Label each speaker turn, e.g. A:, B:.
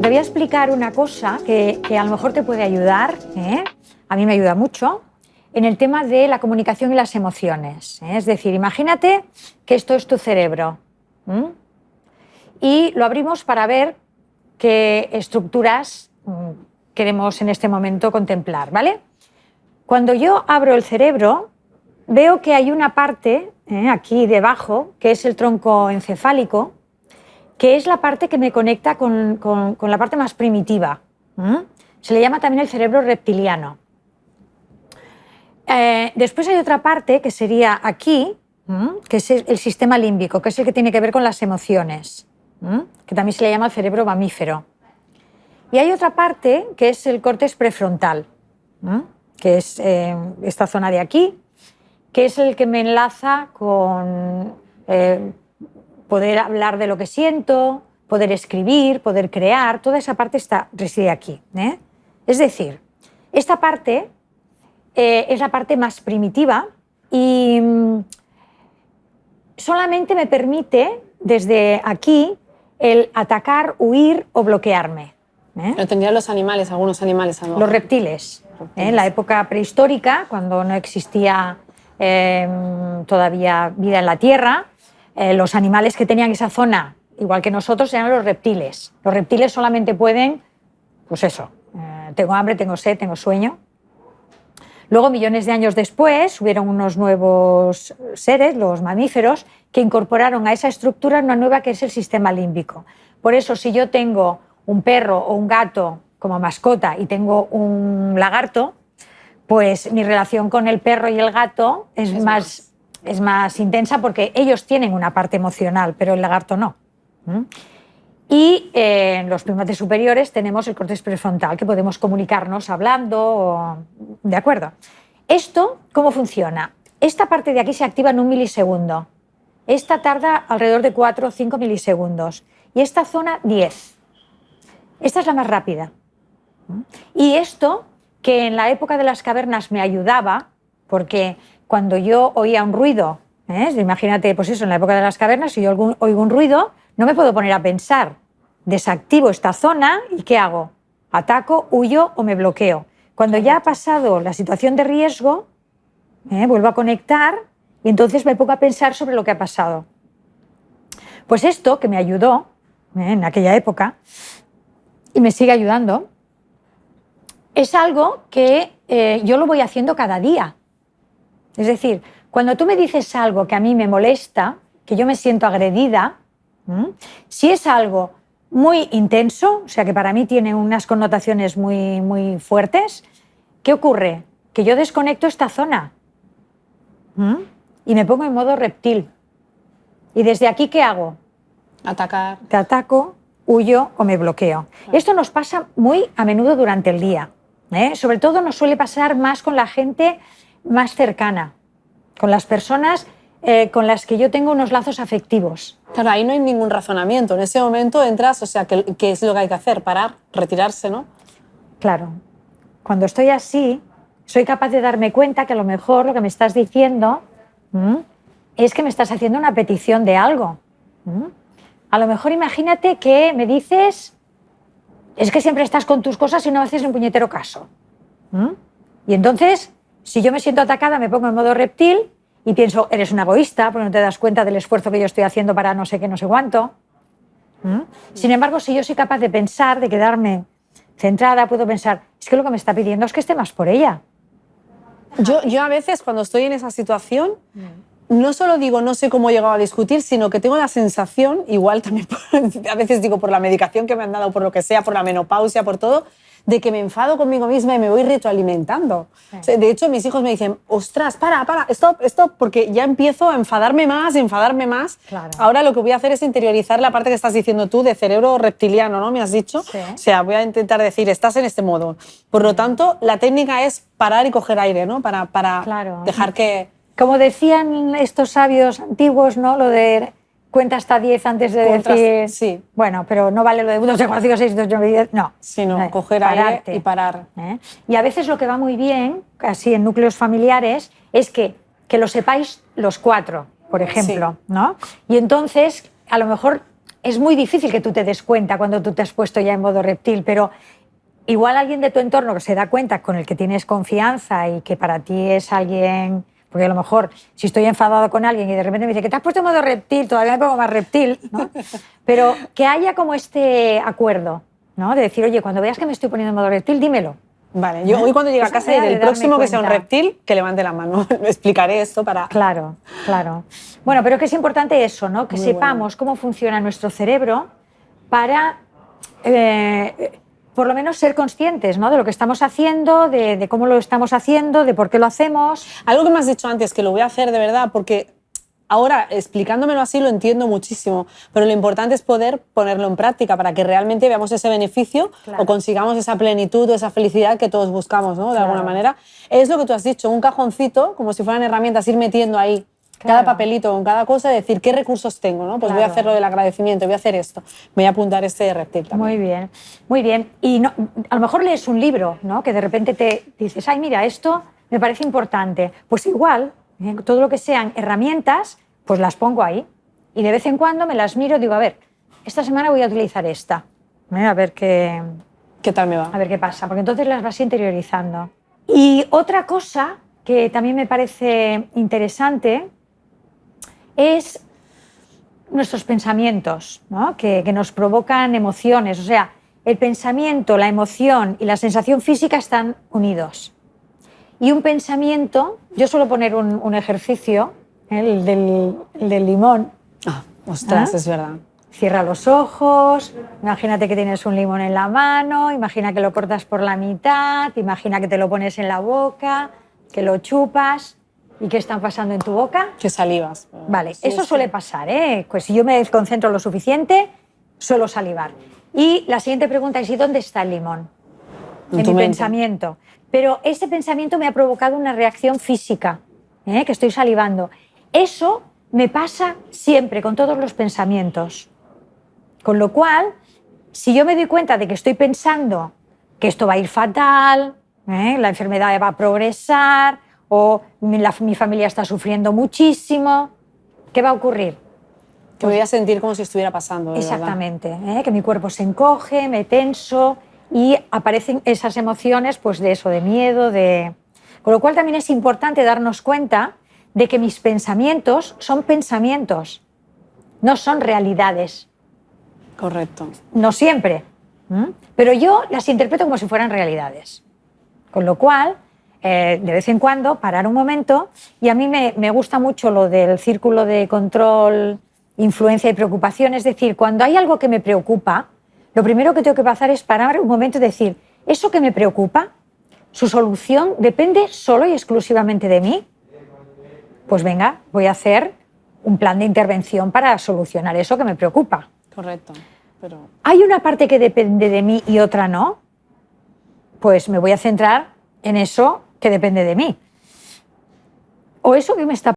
A: Te voy a explicar una cosa que a lo mejor te puede ayudar, a mí me ayuda mucho, en el tema de la comunicación y las emociones. Es decir, imagínate que esto es tu cerebro y lo abrimos para ver qué estructuras queremos en este momento contemplar, ¿vale? Cuando yo abro el cerebro, veo que hay una parte aquí debajo, que es el tronco encefálico, que es la parte que me conecta con la parte más primitiva. Se le llama también el cerebro reptiliano. Después hay otra parte que sería aquí, que es el sistema límbico, que es el que tiene que ver con las emociones, que también se le llama el cerebro mamífero. Y hay otra parte que es el córtex prefrontal, que es esta zona de aquí, que es el que me enlaza con poder hablar de lo que siento, poder escribir, poder crear. Toda esa parte reside aquí. Es decir, esta parte es la parte más primitiva y solamente me permite desde aquí el atacar, huir o bloquearme.
B: Lo tendrían los animales, algunos animales.
A: Los reptiles. En la época prehistórica, cuando no existía todavía vida en la Tierra, los animales que tenían esa zona, igual que nosotros, eran los reptiles. Los reptiles solamente pueden, pues eso, tengo hambre, tengo sed, tengo sueño. Luego, millones de años después, hubieron unos nuevos seres, los mamíferos, que incorporaron a esa estructura una nueva que es el sistema límbico. Por eso, si yo tengo un perro o un gato como mascota y tengo un lagarto, pues mi relación con el perro y el gato es más intensa porque ellos tienen una parte emocional, pero el lagarto no. Y en los primates superiores tenemos el córtex prefrontal, que podemos comunicarnos hablando. ¿De acuerdo? ¿Esto cómo funciona? Esta parte de aquí se activa en 1 milisegundo. Esta tarda alrededor de 4 o 5 milisegundos. Y esta zona, 10. Esta es la más rápida. Y esto, que en la época de las cavernas me ayudaba, porque cuando yo oía un ruido, imagínate, pues eso, en la época de las cavernas, si yo oigo un ruido, no me puedo poner a pensar. Desactivo esta zona y ¿qué hago? Ataco, huyo o me bloqueo. Cuando ya ha pasado la situación de riesgo, vuelvo a conectar y entonces me pongo a pensar sobre lo que ha pasado. Pues esto, que me ayudó en aquella época y me sigue ayudando, es algo que yo lo voy haciendo cada día. Es decir, cuando tú me dices algo que a mí me molesta, que yo me siento agredida, si es algo muy intenso, o sea que para mí tiene unas connotaciones muy, muy fuertes, ¿qué ocurre? Que yo desconecto esta zona y me pongo en modo reptil. ¿Y desde aquí qué hago?
B: Atacar.
A: Te ataco, huyo o me bloqueo. Claro. Esto nos pasa muy a menudo durante el día. Sobre todo nos suele pasar más con la gente más cercana, con las personas con las que yo tengo unos lazos afectivos.
B: Claro, ahí no hay ningún razonamiento. En ese momento entras, o sea, ¿qué es lo que hay que hacer? Parar, retirarse, ¿no?
A: Claro. Cuando estoy así, soy capaz de darme cuenta que a lo mejor lo que me estás diciendo es que me estás haciendo una petición de algo. A lo mejor imagínate que me dices, es que siempre estás con tus cosas y no haces un puñetero caso. Y entonces, si yo me siento atacada, me pongo en modo reptil y pienso, eres un egoísta porque no te das cuenta del esfuerzo que yo estoy haciendo para no sé qué, no sé cuánto. Sin embargo, si yo soy capaz de pensar, de quedarme centrada, puedo pensar, es que lo que me está pidiendo es que esté más por ella.
B: Yo a veces, cuando estoy en esa situación, no solo digo no sé cómo he llegado a discutir, sino que tengo la sensación, igual también a veces digo por la medicación que me han dado, por lo que sea, por la menopausia, por todo, de que me enfado conmigo misma y me voy retroalimentando. Sí. O sea, de hecho, mis hijos me dicen, ostras, para, stop, porque ya empiezo a enfadarme más.
A: Claro.
B: Ahora lo que voy a hacer es interiorizar la parte que estás diciendo tú de cerebro reptiliano, ¿no? Me has dicho.
A: Sí.
B: O sea, voy a intentar decir, estás en este modo. Por lo tanto, la técnica es parar y coger aire, ¿no? Para
A: claro.
B: dejar que...
A: Como decían estos sabios antiguos, ¿no? Lo de cuenta hasta 10 antes de decir...
B: Sí.
A: Bueno, pero no vale lo de 1, 2, 3, 4, 5, 6, 7, 8, 9, 10... No.
B: Sino coger aire y parar.
A: Y a veces lo que va muy bien, así en núcleos familiares, es que lo sepáis los 4. por ejemplo, ¿no? Y entonces, a lo mejor es muy difícil que tú te des cuenta cuando tú te has puesto ya en modo reptil, pero igual alguien de tu entorno que se da cuenta, con el que tienes confianza y que para ti es alguien... Porque a lo mejor, si estoy enfadado con alguien y de repente me dice que te has puesto en modo reptil, todavía me pongo más reptil, ¿no? Pero que haya como este acuerdo, ¿no? De decir, oye, cuando veas que me estoy poniendo en modo reptil, dímelo.
B: Vale, yo hoy cuando llegue a casa diré, el próximo que sea un
A: cuenta.
B: reptil, que levante la mano. Explicaré esto para...
A: Claro, claro. Bueno, pero que es importante eso, ¿no? Que
B: Muy
A: sepamos cómo funciona nuestro cerebro para, por lo menos, ser conscientes, ¿no? De lo que estamos haciendo, de cómo lo estamos haciendo, de por qué lo hacemos.
B: Algo que me has dicho antes, que lo voy a hacer de verdad, porque ahora, explicándomelo así, lo entiendo muchísimo, pero lo importante es poder ponerlo en práctica para que realmente veamos ese beneficio o consigamos esa plenitud o esa felicidad que todos buscamos, ¿no? De alguna manera. Es lo que tú has dicho, un cajoncito, como si fueran herramientas, ir metiendo ahí cada papelito con cada cosa, decir qué recursos tengo, ¿no? Pues voy a hacer lo del agradecimiento, voy a hacer esto, voy a apuntar este de reptil también.
A: Muy bien, muy bien. Y no, a lo mejor lees un libro, ¿no? Que de repente te dices, ay, mira, esto me parece importante. Pues igual, todo lo que sean herramientas, pues las pongo ahí. Y de vez en cuando me las miro y digo, a ver, esta semana voy a utilizar esta. A ver qué
B: tal me va.
A: A ver qué pasa, porque entonces las vas interiorizando. Y otra cosa que también me parece interesante es nuestros pensamientos, ¿no? que nos provocan emociones. O sea, el pensamiento, la emoción y la sensación física están unidos. Y un pensamiento, yo suelo poner un ejercicio, el del limón.
B: Ostras, es verdad.
A: Cierra los ojos, imagínate que tienes un limón en la mano, imagina que lo cortas por la mitad, imagina que te lo pones en la boca, que lo chupas. ¿Y qué está pasando en tu boca?
B: Que salivas.
A: Vale, sí, eso suele pasar, ¿eh? Pues si yo me concentro lo suficiente, suelo salivar. Y la siguiente pregunta es, ¿y dónde está el limón? En mi pensamiento. Pero ese pensamiento me ha provocado una reacción física, que estoy salivando. Eso me pasa siempre con todos los pensamientos. Con lo cual, si yo me doy cuenta de que estoy pensando que esto va a ir fatal, la enfermedad va a progresar, o mi familia está sufriendo muchísimo, ¿qué va a ocurrir?
B: Que me voy a sentir como si estuviera pasando.
A: Exactamente, que mi cuerpo se encoge, me tenso y aparecen esas emociones pues de eso, de miedo, de... Con lo cual también es importante darnos cuenta de que mis pensamientos son pensamientos, no son realidades.
B: Correcto.
A: No siempre, pero yo las interpreto como si fueran realidades. Con lo cual, de vez en cuando, parar un momento, y a mí me gusta mucho lo del círculo de control, influencia y preocupación, es decir, cuando hay algo que me preocupa, lo primero que tengo que hacer es parar un momento y decir, ¿eso que me preocupa, su solución depende solo y exclusivamente de mí? Pues venga, voy a hacer un plan de intervención para solucionar eso que me preocupa.
B: Correcto. Pero...
A: ¿Hay una parte que depende de mí y otra no? Pues me voy a centrar en eso que depende de mí. O eso que me está